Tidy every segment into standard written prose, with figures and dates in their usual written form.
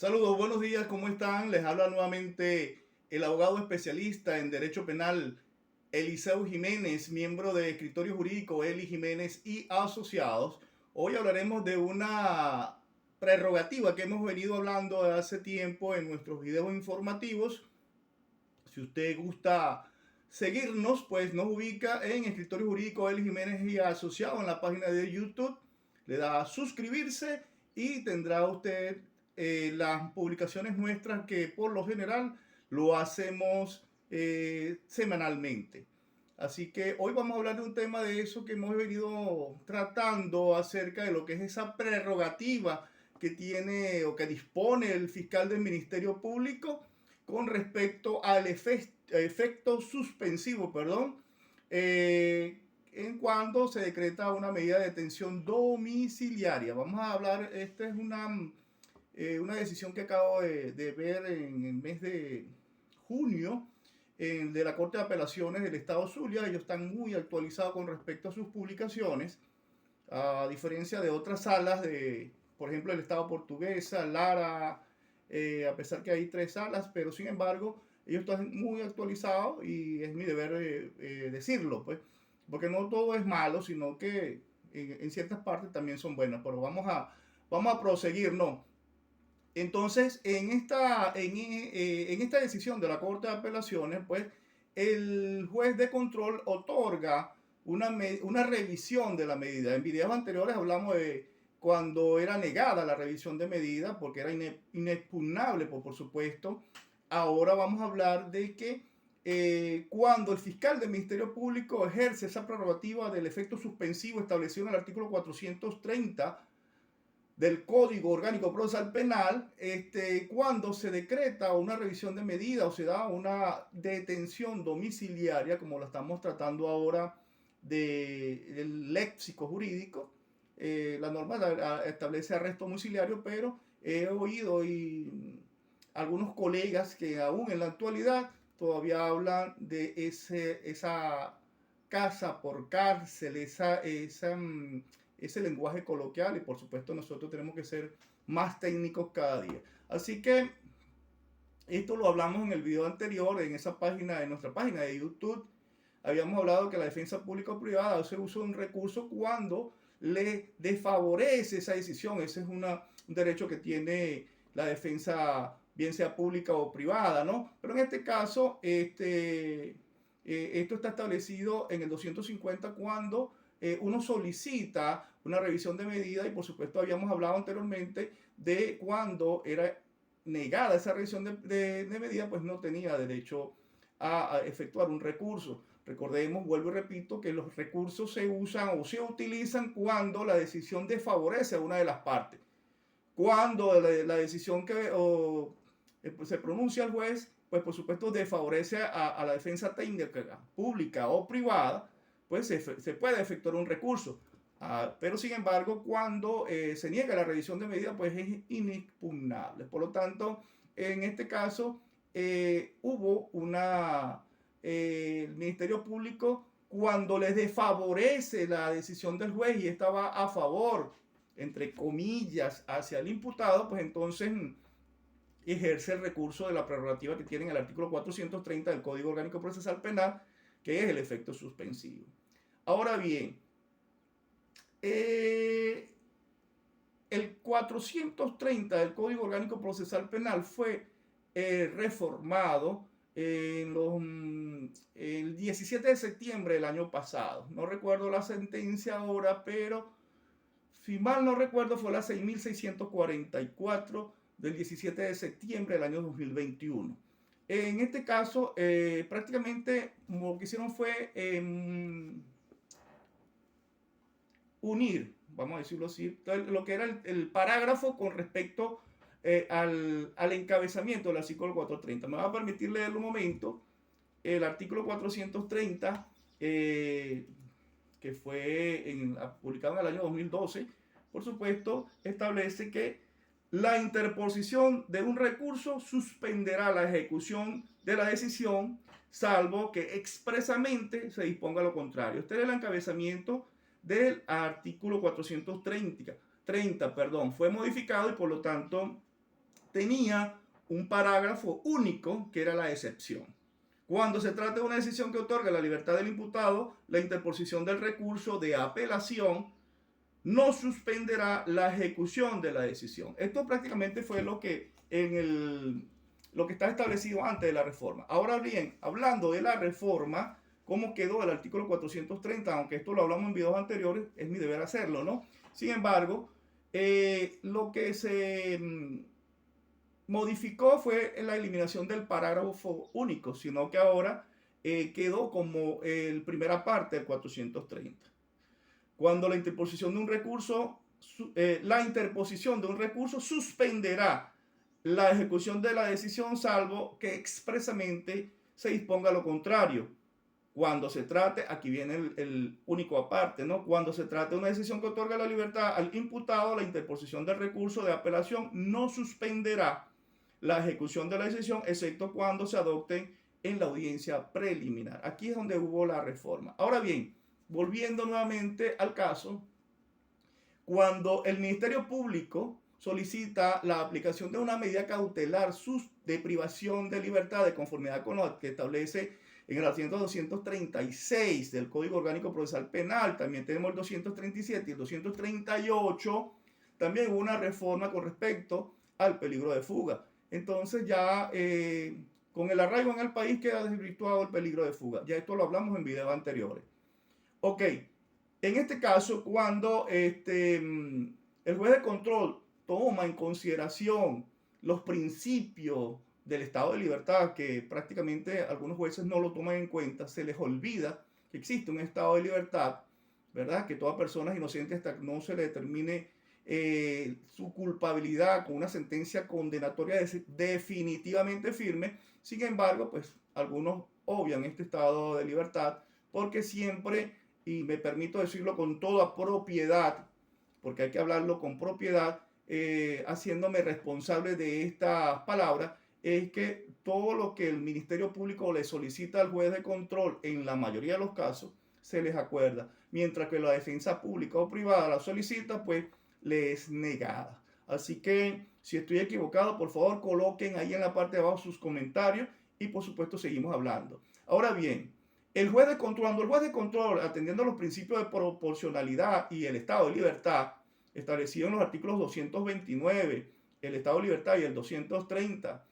Saludos, buenos días, ¿cómo están? Les habla nuevamente el abogado especialista en Derecho Penal, Eliseo Jiménez, miembro de Escritorio Jurídico Eli Jiménez y Asociados. Hoy hablaremos de una prerrogativa que hemos venido hablando de hace tiempo en nuestros videos informativos. Si usted gusta seguirnos, pues nos ubica en Escritorio Jurídico Eli Jiménez y Asociados en la página de YouTube. Le da a suscribirse y tendrá usted las publicaciones nuestras que por lo general lo hacemos semanalmente. Así que hoy vamos a hablar de un tema de eso que hemos venido tratando acerca de lo que es esa prerrogativa que tiene o que dispone el fiscal del Ministerio Público con respecto al efecto suspensivo, en cuando se decreta una medida de detención domiciliaria. Vamos a hablar, esta es una decisión que acabo de ver en el mes de junio de la Corte de Apelaciones del Estado Zulia. Ellos están muy actualizados con respecto a sus publicaciones, a diferencia de otras salas de, por ejemplo, el Estado Portuguesa, Lara, a pesar que hay tres salas, pero sin embargo, ellos están muy actualizados y es mi deber decirlo, pues, porque no todo es malo, sino que en ciertas partes también son buenas, pero vamos a proseguir, ¿no? Entonces, en esta decisión de la Corte de Apelaciones, pues el juez de control otorga una revisión de la medida. En videos anteriores hablamos de cuando era negada la revisión de medida, porque era inexpugnable, por supuesto. Ahora vamos a hablar de que cuando el fiscal del Ministerio Público ejerce esa prerrogativa del efecto suspensivo establecido en el artículo 430 del Código Orgánico Procesal Penal, cuando se decreta una revisión de medida o se da una detención domiciliaria, como lo estamos tratando ahora del léxico jurídico. La norma establece arresto domiciliario, pero he oído algunos colegas que aún en la actualidad todavía hablan de esa casa por cárcel, ese lenguaje coloquial, y por supuesto nosotros tenemos que ser más técnicos cada día. Así que esto lo hablamos en el video anterior, en esa página, en nuestra página de YouTube. Habíamos hablado que la defensa pública o privada hace uso de un recurso cuando le desfavorece esa decisión. Ese es un derecho que tiene la defensa, bien sea pública o privada, ¿no? Pero en este caso, esto está establecido en el 250 cuando uno solicita una revisión de medida, y por supuesto habíamos hablado anteriormente de cuando era negada esa revisión de medida, pues no tenía derecho a efectuar un recurso. Recordemos, vuelvo y repito, que los recursos se usan o se utilizan cuando la decisión desfavorece a una de las partes. Cuando la decisión pues se pronuncia el juez, pues por supuesto desfavorece a la defensa técnica pública o privada, pues se puede efectuar un recurso. Pero sin embargo, cuando se niega la revisión de medida, pues es inexpugnable. Por lo tanto, en este caso, hubo el Ministerio Público, cuando les desfavorece la decisión del juez y estaba a favor, entre comillas, hacia el imputado, pues entonces ejerce el recurso de la prerrogativa que tiene en el artículo 430 del Código Orgánico Procesal Penal, que es el efecto suspensivo. Ahora bien, el 430 del Código Orgánico Procesal Penal fue reformado el 17 de septiembre del año pasado. No recuerdo la sentencia ahora, pero si mal no recuerdo fue la 6644 del 17 de septiembre del año 2021. En este caso, prácticamente lo que hicieron fue unir, vamos a decirlo así, lo que era el parágrafo con respecto al encabezamiento del artículo 430. Me va a permitir leerlo un momento. El artículo 430, que fue publicado en el año 2012, por supuesto, establece que la interposición de un recurso suspenderá la ejecución de la decisión, salvo que expresamente se disponga lo contrario. Este es el encabezamiento del artículo 430, fue modificado y por lo tanto tenía un parágrafo único que era la excepción. Cuando se trata de una decisión que otorga la libertad del imputado, la interposición del recurso de apelación no suspenderá la ejecución de la decisión. Esto prácticamente fue lo que lo que está establecido antes de la reforma. Ahora bien, hablando de la reforma, cómo quedó el artículo 430, aunque esto lo hablamos en videos anteriores, es mi deber hacerlo, ¿no? Sin embargo, lo que se modificó fue la eliminación del parágrafo único, sino que ahora quedó como el primera parte del 430. Cuando la interposición de un recurso, suspenderá la ejecución de la decisión, salvo que expresamente se disponga lo contrario. Cuando se trate, aquí viene el único aparte, ¿no? Cuando se trate de una decisión que otorga la libertad al imputado, la interposición del recurso de apelación no suspenderá la ejecución de la decisión, excepto cuando se adopte en la audiencia preliminar. Aquí es donde hubo la reforma. Ahora bien, volviendo nuevamente al caso, cuando el Ministerio Público solicita la aplicación de una medida cautelar de privación de libertad de conformidad con lo que establece en el artículo 236 del Código Orgánico Procesal Penal, también tenemos el 237 y el 238, también hubo una reforma con respecto al peligro de fuga. Entonces ya con el arraigo en el país queda desvirtuado el peligro de fuga. Ya esto lo hablamos en videos anteriores. Ok, en este caso, cuando el juez de control toma en consideración los principios del estado de libertad, que prácticamente algunos jueces no lo toman en cuenta, se les olvida que existe un estado de libertad, ¿verdad? Que toda persona es inocente hasta que no se le determine su culpabilidad con una sentencia condenatoria definitivamente firme. Sin embargo, pues algunos obvian este estado de libertad porque siempre, y me permito decirlo con toda propiedad, porque hay que hablarlo con propiedad, haciéndome responsable de estas palabras, es que todo lo que el Ministerio Público le solicita al juez de control, en la mayoría de los casos, se les acuerda, mientras que la defensa pública o privada la solicita, pues le es negada. Así que si estoy equivocado, por favor coloquen ahí en la parte de abajo sus comentarios y por supuesto seguimos hablando. Ahora bien, cuando el juez de control, atendiendo a los principios de proporcionalidad y el estado de libertad, establecido en los artículos 229, el estado de libertad y el 230,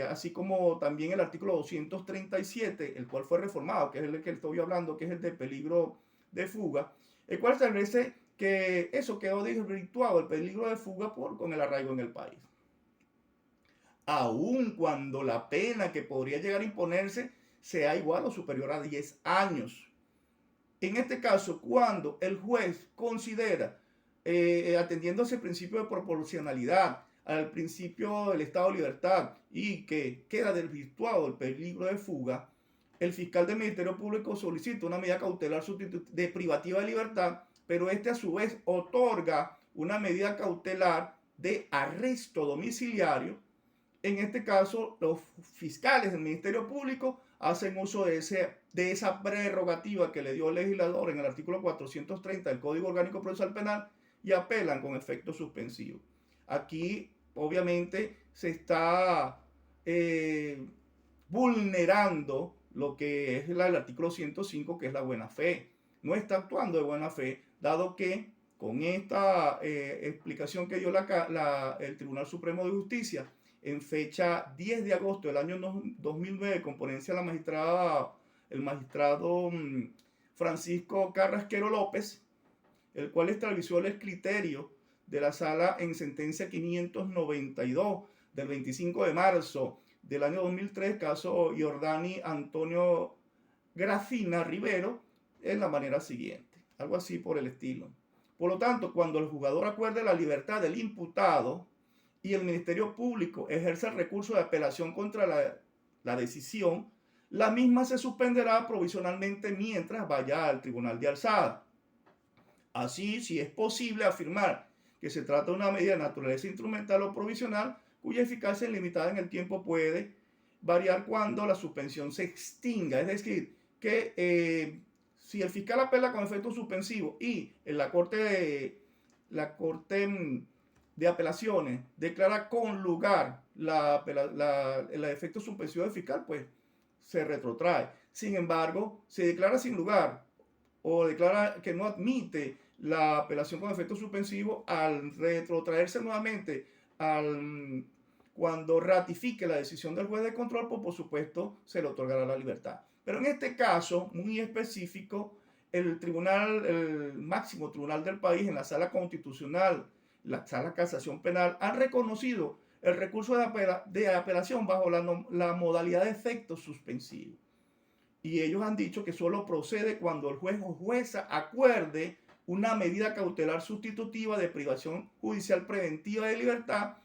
así como también el artículo 237, el cual fue reformado, que es el que estoy hablando, que es el de peligro de fuga, el cual establece que eso quedó desvirtuado, el peligro de fuga con el arraigo en el país. Aun cuando la pena que podría llegar a imponerse sea igual o superior a 10 años. En este caso, cuando el juez considera, atendiendo a ese principio de proporcionalidad, al principio del estado de libertad y que queda desvirtuado el peligro de fuga, el fiscal del Ministerio Público solicita una medida cautelar de privativa de libertad, pero este a su vez otorga una medida cautelar de arresto domiciliario. En este caso, los fiscales del Ministerio Público hacen uso de esa prerrogativa que le dio el legislador en el artículo 430 del Código Orgánico Procesal Penal y apelan con efecto suspensivo. Aquí, obviamente, se está vulnerando lo que es el artículo 105, que es la buena fe. No está actuando de buena fe, dado que con esta explicación que dio el Tribunal Supremo de Justicia, en fecha 10 de agosto del año 2009, con ponencia el magistrado Francisco Carrasquero López, el cual estableció el criterio de la sala en sentencia 592 del 25 de marzo del año 2003, caso Giordani Antonio Gracina Rivero, en la manera siguiente, algo así por el estilo. Por lo tanto, cuando el juzgador acuerde la libertad del imputado y el Ministerio Público ejerce el recurso de apelación contra la decisión, la misma se suspenderá provisionalmente mientras vaya al tribunal de alzada. Así, si es posible afirmar que se trata de una medida de naturaleza instrumental o provisional, cuya eficacia limitada en el tiempo puede variar cuando la suspensión se extinga. Es decir, que si el fiscal apela con efecto suspensivo y en la corte de de Apelaciones declara con lugar el efecto suspensivo del fiscal, pues se retrotrae. Sin embargo, se declara sin lugar o declara que no admite la apelación con efecto suspensivo al retrotraerse nuevamente cuando ratifique la decisión del juez de control, pues por supuesto se le otorgará la libertad. Pero en este caso muy específico, el máximo tribunal del país, en la sala constitucional, la sala casación penal, han reconocido el recurso de apelación bajo la modalidad de efecto suspensivo. Y ellos han dicho que solo procede cuando el juez o jueza acuerde una medida cautelar sustitutiva de privación judicial preventiva de libertad,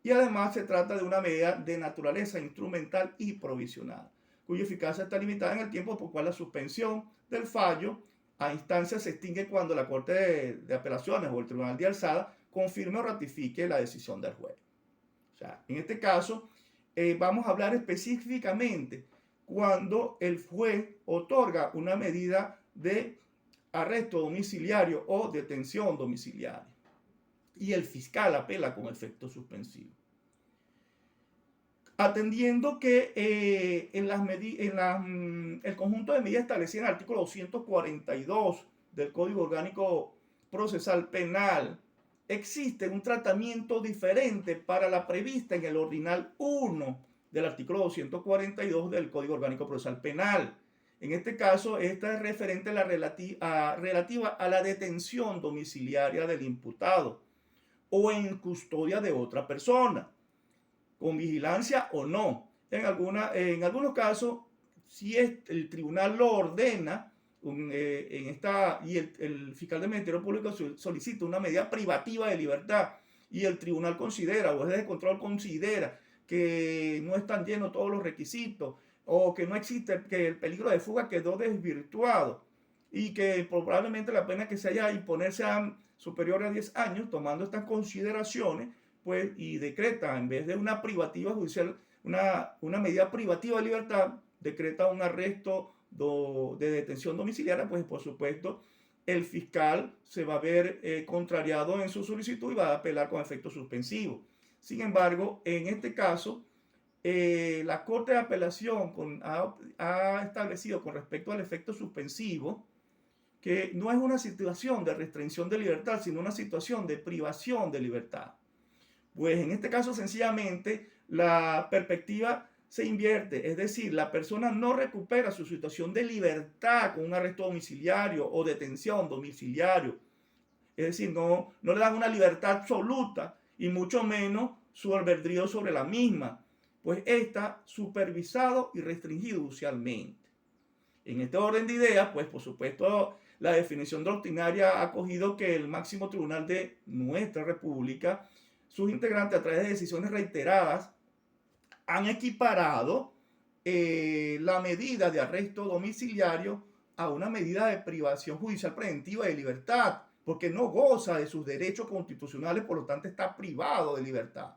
y además se trata de una medida de naturaleza instrumental y provisional, cuya eficacia está limitada en el tiempo, por cual la suspensión del fallo a instancia se extingue cuando la Corte de Apelaciones o el Tribunal de Alzada confirme o ratifique la decisión del juez. O sea, en este caso, vamos a hablar específicamente cuando el juez otorga una medida de arresto domiciliario o detención domiciliaria y el fiscal apela con efecto suspensivo. Atendiendo que el conjunto de medidas establecidas en el artículo 242 del Código Orgánico Procesal Penal, existe un tratamiento diferente para la prevista en el ordinal 1 del artículo 242 del Código Orgánico Procesal Penal. En este caso, esta es referente a la relativa a la detención domiciliaria del imputado o en custodia de otra persona, con vigilancia o no. En algunos casos, si el tribunal lo ordena, y el fiscal del Ministerio Público solicita una medida privativa de libertad y el tribunal considera, o el juez de control considera que no están llenos todos los requisitos o que no existe, que el peligro de fuga quedó desvirtuado y que probablemente la pena que se haya imponer sea superior a 10 años, tomando estas consideraciones, pues, y decreta, en vez de una privativa judicial, una medida privativa de libertad, decreta un arresto de detención domiciliaria, pues por supuesto el fiscal se va a ver contrariado en su solicitud y va a apelar con efecto suspensivo. Sin embargo, en este caso, la Corte de Apelación ha establecido con respecto al efecto suspensivo que no es una situación de restricción de libertad, sino una situación de privación de libertad. Pues en este caso, sencillamente, la perspectiva se invierte, es decir, la persona no recupera su situación de libertad con un arresto domiciliario o detención domiciliario. Es decir, no le dan una libertad absoluta y mucho menos su albedrío sobre la misma, pues está supervisado y restringido judicialmente. En este orden de ideas, pues por supuesto, la definición doctrinaria ha acogido que el máximo tribunal de nuestra república, sus integrantes a través de decisiones reiteradas, han equiparado la medida de arresto domiciliario a una medida de privación judicial preventiva de libertad, porque no goza de sus derechos constitucionales, por lo tanto está privado de libertad.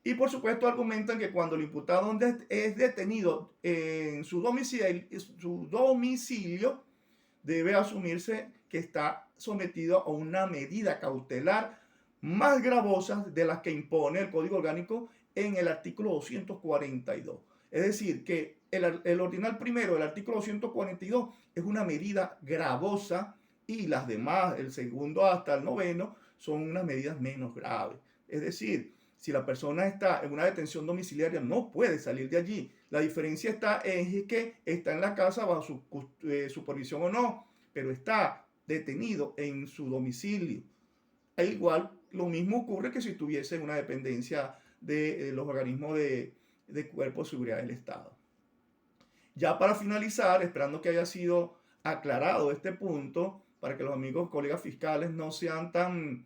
Y por supuesto argumentan que cuando el imputado es detenido en su domicilio, debe asumirse que está sometido a una medida cautelar más gravosa de las que impone el Código Orgánico en el artículo 242. Es decir, que el ordinal primero del artículo 242 es una medida gravosa y las demás, el segundo hasta el noveno, son unas medidas menos graves. Es decir, si la persona está en una detención domiciliaria, no puede salir de allí. La diferencia está en que está en la casa bajo su supervisión o no, pero está detenido en su domicilio. E igual, lo mismo ocurre que si estuviese en una dependencia de los organismos de cuerpo de seguridad del Estado. Ya para finalizar, esperando que haya sido aclarado este punto, para que los amigos, colegas fiscales no sean tan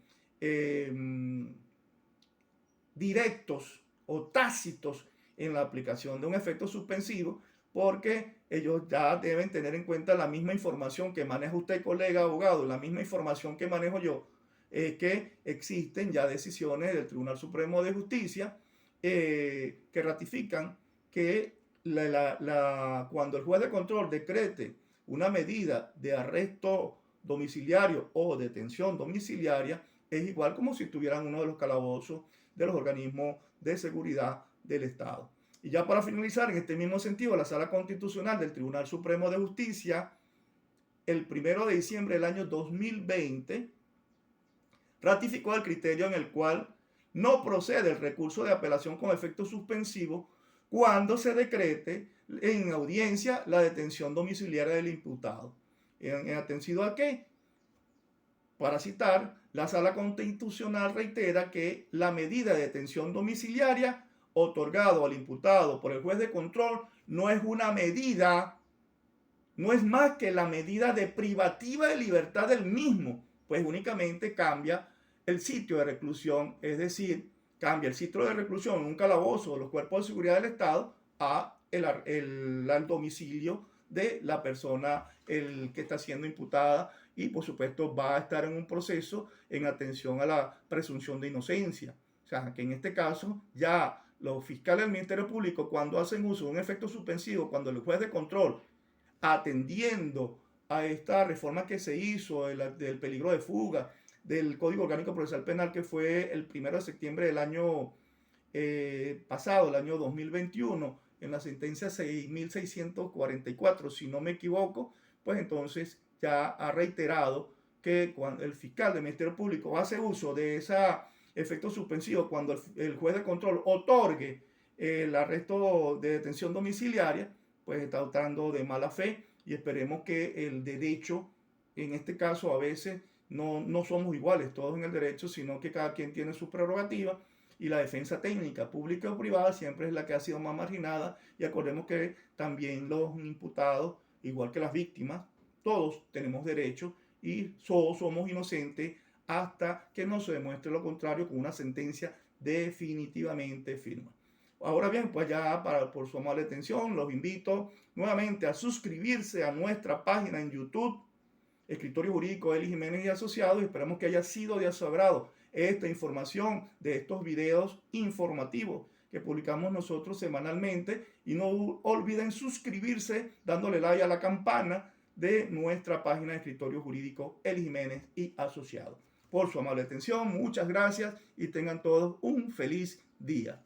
directos o tácitos en la aplicación de un efecto suspensivo, porque ellos ya deben tener en cuenta la misma información que maneja usted, colega abogado, la misma información que manejo yo, que existen ya decisiones del Tribunal Supremo de Justicia que ratifican que cuando el juez de control decrete una medida de arresto domiciliario o detención domiciliaria, es igual como si estuvieran uno de los calabozos de los organismos de seguridad del Estado. Y ya para finalizar, en este mismo sentido, la Sala Constitucional del Tribunal Supremo de Justicia, el 1 de diciembre del año 2020, ratificó el criterio en el cual no procede el recurso de apelación con efecto suspensivo cuando se decrete en audiencia la detención domiciliaria del imputado. ¿En atención a qué? Para citar, la Sala Constitucional reitera que la medida de detención domiciliaria otorgado al imputado por el juez de control no es una medida, no es más que la medida de privativa de libertad del mismo, pues únicamente cambia el sitio de reclusión, es decir, cambia el sitio de reclusión en un calabozo de los cuerpos de seguridad del Estado al domicilio de la persona que está siendo imputada, y por supuesto va a estar en un proceso en atención a la presunción de inocencia. O sea, que en este caso ya los fiscales del Ministerio Público, cuando hacen uso de un efecto suspensivo, cuando el juez de control, atendiendo a esta reforma que se hizo del peligro de fuga del Código Orgánico Procesal Penal, que fue el 1 de septiembre del año pasado, el año 2021, en la sentencia 6.644, si no me equivoco, pues entonces ya ha reiterado que cuando el fiscal del Ministerio Público hace uso de ese efecto suspensivo, cuando el juez de control otorgue el arresto de detención domiciliaria, pues está actuando de mala fe, y esperemos que el derecho, en este caso a veces no somos iguales todos en el derecho, sino que cada quien tiene su prerrogativa, y la defensa técnica, pública o privada, siempre es la que ha sido más marginada. Y acordemos que también los imputados, igual que las víctimas, todos tenemos derechos y todos somos inocentes hasta que no se demuestre lo contrario con una sentencia definitivamente firme. Ahora bien, pues ya por su amable atención, los invito nuevamente a suscribirse a nuestra página en YouTube, Escritorio Jurídico Elis Jiménez y Asociados, y esperamos que haya sido de su agrado esta información de estos videos informativos que publicamos nosotros semanalmente. Y no olviden suscribirse dándole like a la campana de nuestra página de Escritorio Jurídico Elis Jiménez y Asociados. Por su amable atención, muchas gracias y tengan todos un feliz día.